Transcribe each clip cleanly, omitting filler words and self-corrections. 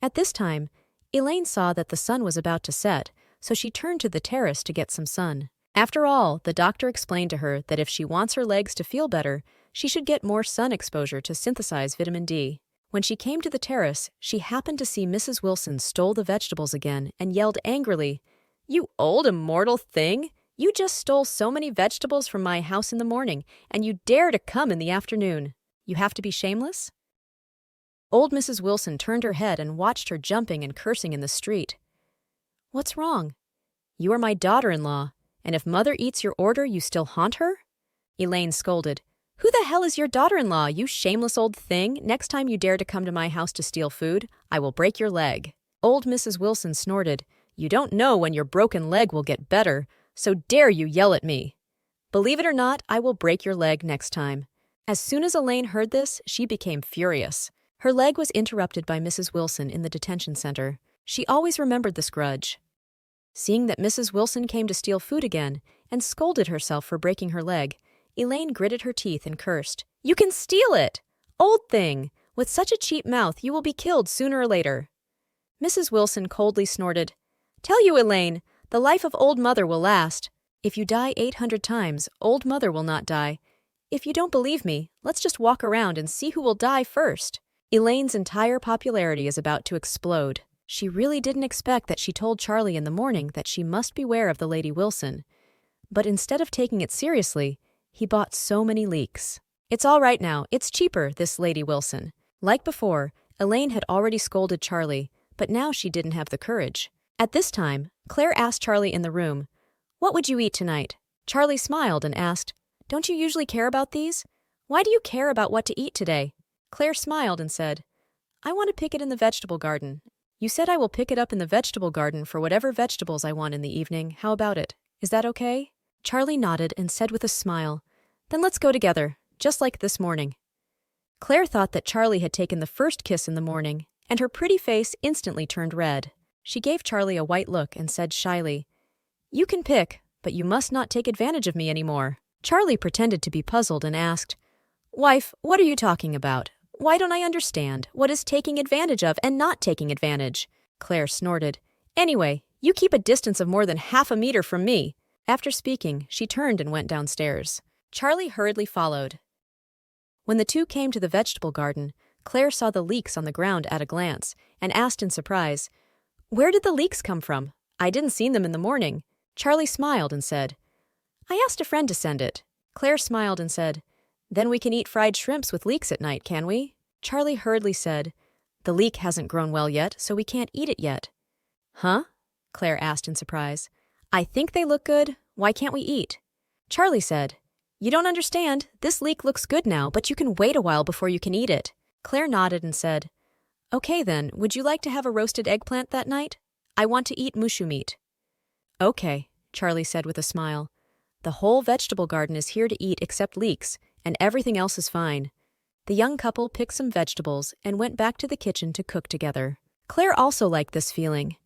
At this time, Elaine saw that the sun was about to set, so she turned to the terrace to get some sun. After all, the doctor explained to her that if she wants her legs to feel better, she should get more sun exposure to synthesize vitamin D. When she came to the terrace, she happened to see Mrs. Wilson stole the vegetables again and yelled angrily, "You old immortal thing! You just stole so many vegetables from my house in the morning, and you dare to come in the afternoon. You have to be shameless?" Old Mrs. Wilson turned her head and watched her jumping and cursing in the street. "What's wrong? You are my daughter-in-law, and if Mother eats your order, you still haunt her?" Elaine scolded. "Who the hell is your daughter-in-law, you shameless old thing? Next time you dare to come to my house to steal food, I will break your leg." Old Mrs. Wilson snorted. "You don't know when your broken leg will get better, so dare you yell at me. Believe it or not, I will break your leg next time." As soon as Elaine heard this, she became furious. Her leg was interrupted by Mrs. Wilson in the detention center. She always remembered this grudge. Seeing that Mrs. Wilson came to steal food again and scolded herself for breaking her leg, Elaine gritted her teeth and cursed. "You can steal it! Old thing! With such a cheap mouth, you will be killed sooner or later." Mrs. Wilson coldly snorted. "Tell you, Elaine, the life of old Mother will last. If you die 800 times, old Mother will not die. If you don't believe me, let's just walk around and see who will die first." Elaine's entire popularity is about to explode. She really didn't expect that she told Charlie in the morning that she must beware of the Lady Wilson. But instead of taking it seriously, he bought so many leeks. "It's all right now, it's cheaper, this Lady Wilson." Like before, Elaine had already scolded Charlie, but now she didn't have the courage. At this time, Claire asked Charlie in the room, "What would you eat tonight?" Charlie smiled and asked, "Don't you usually care about these? Why do you care about what to eat today?" Claire smiled and said, "I want to pick it in the vegetable garden." "You said I will pick it up in the vegetable garden for whatever vegetables I want in the evening. How about it? Is that okay?" Charlie nodded and said with a smile, "Then let's go together, just like this morning." Claire thought that Charlie had taken the first kiss in the morning, and her pretty face instantly turned red. She gave Charlie a white look and said shyly, "You can pick, but you must not take advantage of me anymore." Charlie pretended to be puzzled and asked, "Wife, what are you talking about? Why don't I understand? What is taking advantage of and not taking advantage?" Claire snorted. "Anyway, you keep a distance of more than half a meter from me." After speaking, she turned and went downstairs. Charlie hurriedly followed. When the two came to the vegetable garden, Claire saw the leeks on the ground at a glance and asked in surprise, "Where did the leeks come from? I didn't see them in the morning." Charlie smiled and said, "I asked a friend to send it." Claire smiled and said, "Then we can eat fried shrimps with leeks at night, can we?" Charlie hurriedly said, "The leek hasn't grown well yet, so we can't eat it yet." "Huh?" Claire asked in surprise. "I think they look good. Why can't we eat?" Charlie said, "You don't understand. This leek looks good now, but you can wait a while before you can eat it." Claire nodded and said, "Okay then, would you like to have a roasted eggplant that night? I want to eat mushu meat." "Okay," Charlie said with a smile. "The whole vegetable garden is here to eat except leeks, and everything else is fine." The young couple picked some vegetables and went back to the kitchen to cook together. Claire also liked this feeling.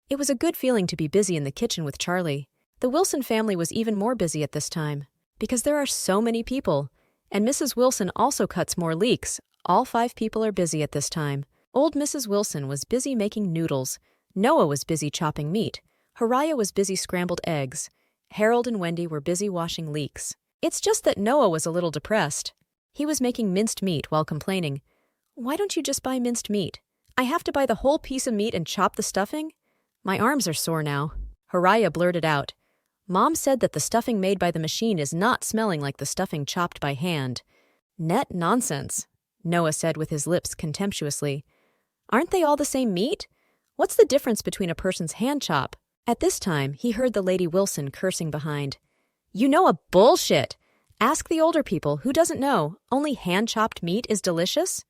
It was a good feeling to be busy in the kitchen with Charlie. The Wilson family was even more busy at this time, because there are so many people, and Mrs. Wilson also cuts more leeks. All 5 people are busy at this time. Old Mrs. Wilson was busy making noodles. Noah was busy chopping meat. Hariah was busy scrambled eggs. Harold and Wendy were busy washing leeks. It's just that Noah was a little depressed. He was making minced meat while complaining, "Why don't you just buy minced meat? I have to buy the whole piece of meat and chop the stuffing? My arms are sore now." Hariah blurted out, "Mom said that the stuffing made by the machine is not smelling like the stuffing chopped by hand." "Net nonsense," Noah said with his lips contemptuously. "Aren't they all the same meat? What's the difference between a person's hand chop?" At this time, he heard the Lady Wilson cursing behind. "You know a bullshit! Ask the older people, who doesn't know, only hand-chopped meat is delicious?"